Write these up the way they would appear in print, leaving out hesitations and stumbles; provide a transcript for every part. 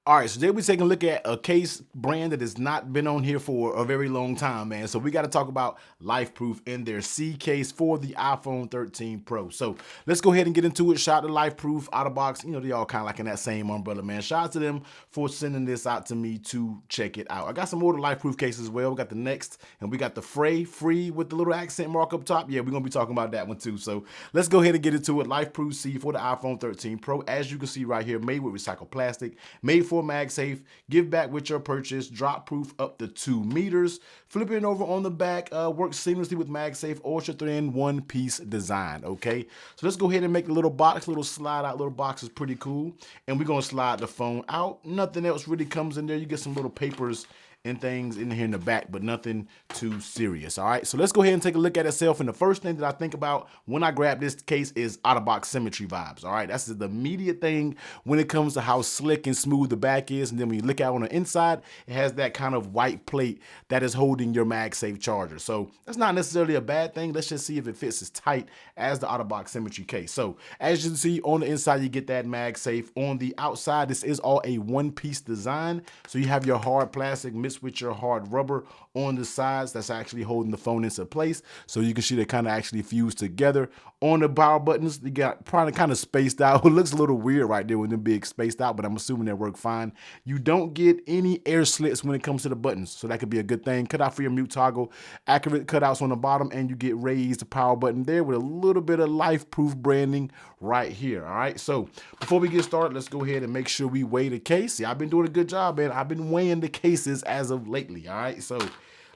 All right, so today we're taking a look at a case brand that has not been on here for a very long time, man. So we got to talk about LifeProof and their C case for the iPhone 13 Pro. So let's go ahead and get into it. Shout out to LifeProof, out of box. You know, they all kind of like in that same umbrella, man. Shout out to them for sending this out to me to check it out. I got some more of the LifeProof cases as well. We got the Next, and we got the free with the little accent mark up top. Yeah, we're going to be talking about that one too. So let's go ahead and get into it. LifeProof C for the iPhone 13 Pro. As you can see right here, made with recycled plastic, made for MagSafe, give back with your purchase, drop proof up to 2 meters. Flipping it over on the back, works seamlessly with MagSafe, ultra thin one-piece design, okay? So let's go ahead and make the little box, little slide out little box is pretty cool. And we're gonna slide the phone out. Nothing else really comes in there. You get some little papers and things in here in the back, but nothing too serious. All right, so let's go ahead and take a look at itself. And the first thing that I think about when I grab this case is out-of-box symmetry vibes. All right, that's the immediate thing when it comes to how slick and smooth the back is. And then when you look out on the inside, it has that kind of white plate that is holding your MagSafe charger. So that's not necessarily a bad thing. Let's just see if it fits as tight as the out-of-box symmetry case. So as you can see on the inside, you get that MagSafe. On the outside, this is all a one-piece design. So you have your hard plastic mixed with your hard rubber on the sides that's actually holding the phone into place. So you can see they kind of actually fuse together. On the power buttons, you got probably kind of spaced out. It looks a little weird right there with them being spaced out, but I'm assuming they work fine. You don't get any air slits when it comes to the buttons, so that could be a good thing. Cut out for your mute toggle, accurate cutouts on the bottom, and you get raised power button there with a little bit of LifeProof branding right here. All right, so before we get started, let's go ahead and make sure we weigh the case. See, I've been doing a good job, man. I've been weighing the cases as of lately. All right, so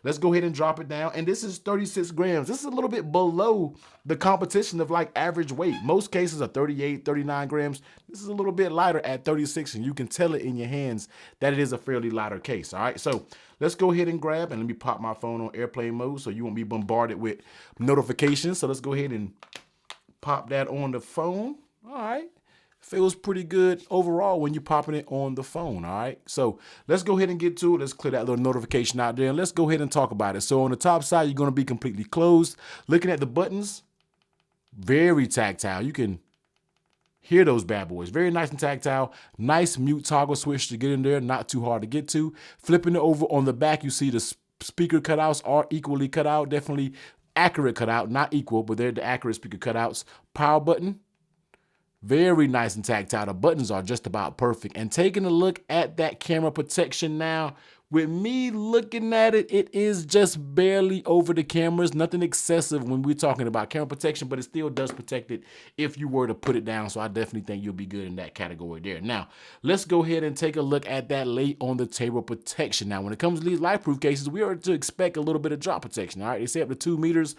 let's go ahead and drop it down. And this is 36 grams. This is a little bit below the competition of like average weight. Most cases are 38, 39 grams. This is a little bit lighter at 36, and you can tell it in your hands that it is a fairly lighter case. All right, so let's go ahead and grab, and let me pop my phone on airplane mode so you won't be bombarded with notifications. So let's go ahead and pop that on the phone. All right. Feels pretty good overall when you're popping it on the phone, all right? So let's go ahead and get to it. Let's clear that little notification out there, and let's go ahead and talk about it. So on the top side, you're going to be completely closed. Looking at the buttons, very tactile. You can hear those bad boys. Very nice and tactile. Nice mute toggle switch to get in there, not too hard to get to. Flipping it over on the back, you see the speaker cutouts are equally cut out. Definitely accurate cutout, not equal, but they're the accurate speaker cutouts. Power button, very nice and tactile. The buttons are just about perfect. And taking a look at that camera protection now, with me looking at it, it is just barely over the cameras. Nothing excessive when we're talking about camera protection, but it still does protect it if you were to put it down. So I definitely think you'll be good in that category there. Now, let's go ahead and take a look at that lay on the table protection. Now, when it comes to these LifeProof cases, we are to expect a little bit of drop protection. All right, they say up to 2 meters.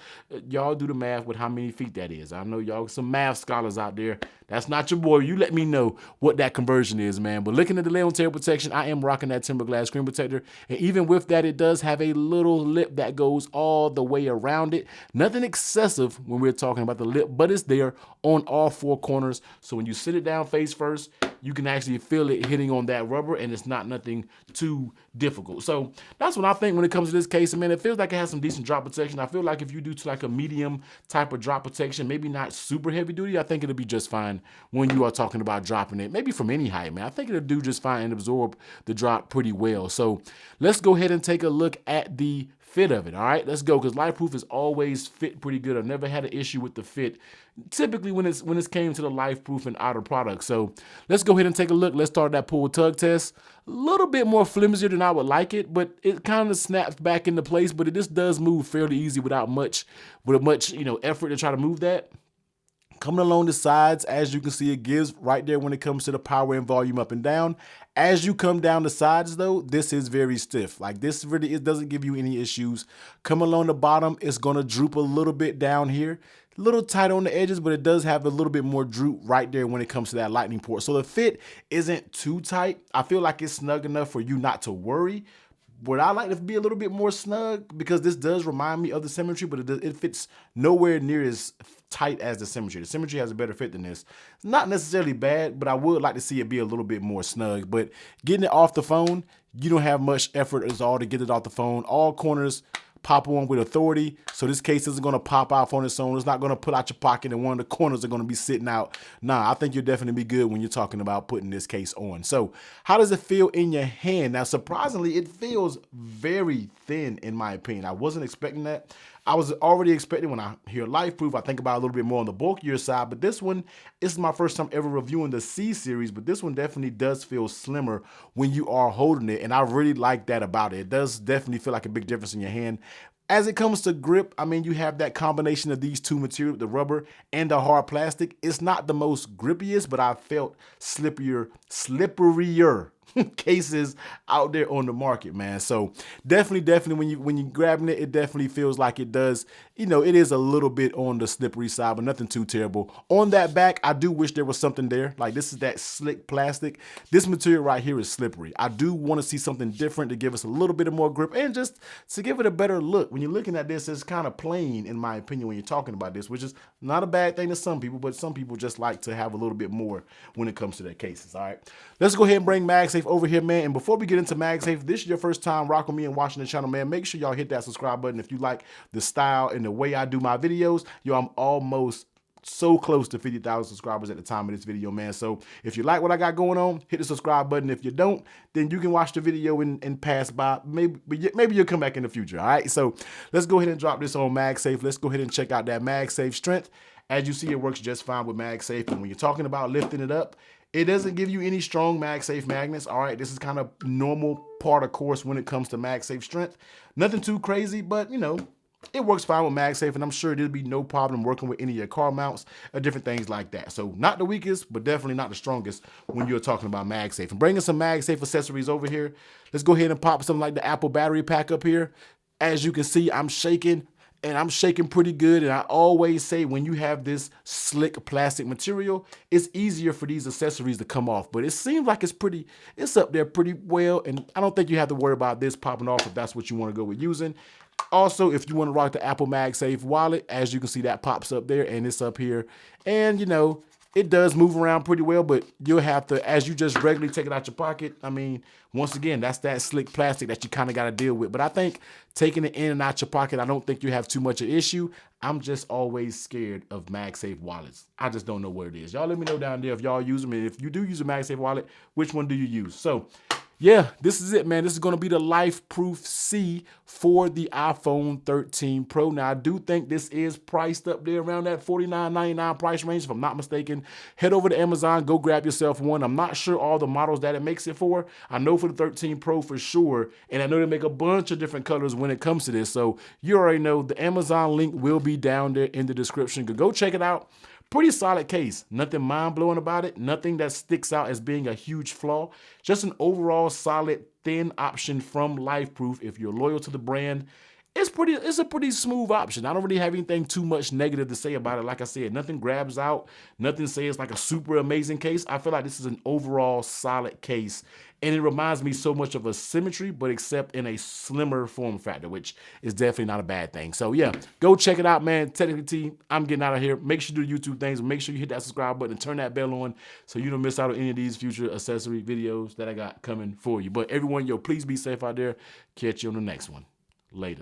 Y'all do the math with how many feet that is. I know y'all some math scholars out there. That's not your boy. You let me know what that conversion is, man. But looking at the lay on table protection, I am rocking that timber glass screen protector. And even with that, it does have a little lip that goes all the way around it. Nothing excessive when we're talking about the lip, but it's there on all 4 corners. So when you sit it down face first, you can actually feel it hitting on that rubber, and it's not nothing too difficult. So that's what I think when it comes to this case. I mean, it feels like it has some decent drop protection. I feel like if you do to like a medium type of drop protection, maybe not super heavy duty, I think it'll be just fine when you are talking about dropping it. Maybe from any height, man. I think it'll do just fine and absorb the drop pretty well. So let's go ahead and take a look at the fit of it. All right, let's go, because LifeProof has always fit pretty good. I've never had an issue with the fit, typically when it's came to the LifeProof and outer products. So let's go ahead and take a look. Let's start that pull tug test. A little bit more flimsier than I would like it, but it kind of snaps back into place. But it just does move fairly easy without much effort to try to move that. Coming along the sides, as you can see, it gives right there when it comes to the power and volume up and down. As you come down the sides, though, this is very stiff. Like this really, it doesn't give you any issues. Come along the bottom, it's going to droop a little bit down here. A little tight on the edges, but it does have a little bit more droop right there when it comes to that lightning port. So the fit isn't too tight. I feel like it's snug enough for you not to worry. Would I like to be a little bit more snug? Because this does remind me of the Symmetry, but it fits nowhere near as tight as the Symmetry. The Symmetry has a better fit than this. It's not necessarily bad, but I would like to see it be a little bit more snug. But getting it off the phone, you don't have much effort at all to get it off the phone. All corners pop on with authority. So this case isn't going to pop off on its own. It's not going to pull out your pocket and one of the corners are going to be sitting out. Nah, I think you'll definitely be good when you're talking about putting this case on. So how does it feel in your hand? Now, surprisingly, it feels very thin in my opinion. I wasn't expecting that. I was already expecting when I hear LifeProof, I think about a little bit more on the bulkier side, but this one, this is my first time ever reviewing the C series, but this one definitely does feel slimmer when you are holding it, and I really like that about it. It does definitely feel like a big difference in your hand. As it comes to grip, I mean, you have that combination of these two materials, the rubber and the hard plastic. It's not the most grippiest, but I felt slipperier cases out there on the market, man. So definitely when you grabbing it, it definitely feels like it does, you know, it is a little bit on the slippery side, but nothing too terrible. On that back, I do wish there was something there. Like, this is that slick plastic. This material right here is slippery. I do want to see something different to give us a little bit of more grip and just to give it a better look. When you're looking at this, it's kind of plain, in my opinion, when you're talking about this, which is not a bad thing to some people, but some people just like to have a little bit more when it comes to their cases. All right, let's go ahead and bring MagSafe over here, man. And before we get into MagSafe, if this is your first time rocking me and watching the channel, man, make sure y'all hit that subscribe button if you like the style and the way I do my videos. Yo, I'm almost so close to 50,000 subscribers at the time of this video, man. So if you like what I got going on, hit the subscribe button. If you don't, then you can watch the video and pass by. Maybe you'll come back in the future. All right, so let's go ahead and drop this on MagSafe. Let's go ahead and check out that MagSafe strength. As you see, it works just fine with MagSafe. And when you're talking about lifting it up, it doesn't give you any strong MagSafe magnets. All right, this is kind of normal part of course when it comes to MagSafe strength. Nothing too crazy, but you know, it works fine with MagSafe, and I'm sure there'll be no problem working with any of your car mounts or different things like that. So not the weakest, but definitely not the strongest when you're talking about MagSafe. And bringing some MagSafe accessories over here, let's go ahead and pop something like the Apple battery pack up here. As you can see, I'm shaking. And I'm shaking pretty good. And I always say when you have this slick plastic material, it's easier for these accessories to come off. But it seems like it's up there pretty well. And I don't think you have to worry about this popping off if that's what you want to go with using. Also, if you want to rock the Apple MagSafe wallet, as you can see, that pops up there and it's up here. And you know, it does move around pretty well, but you'll have to, as you just regularly take it out your pocket, I mean, once again, that's that slick plastic that you kind of got to deal with. But I think taking it in and out your pocket, I don't think you have too much of an issue. I'm just always scared of MagSafe wallets. I just don't know what it is. Y'all let me know down there if y'all use them. And if you do use a MagSafe wallet, which one do you use? So yeah, this is it, man. This is going to be the LifeProof C for the iPhone 13 Pro. Now, I do think this is priced up there around that $49.99 price range, if I'm not mistaken. Head over to Amazon, go grab yourself one. I'm not sure all the models that it makes it for. I know for the 13 Pro for sure, and I know they make a bunch of different colors when it comes to this. So you already know the Amazon link will be down there in the description. Go check it out. Pretty solid case. Nothing mind-blowing about it. Nothing that sticks out as being a huge flaw. Just an overall solid, thin option from LifeProof. If you're loyal to the brand, it's a pretty smooth option. I don't really have anything too much negative to say about it. Like I said, nothing grabs out. Nothing says like a super amazing case. I feel like this is an overall solid case. And it reminds me so much of a Symmetry, but except in a slimmer form factor, which is definitely not a bad thing. So yeah, go check it out, man. Technically T, I'm getting out of here. Make sure you do YouTube things. Make sure you hit that subscribe button and turn that bell on so you don't miss out on any of these future accessory videos that I got coming for you. But everyone, yo, please be safe out there. Catch you on the next one. Later.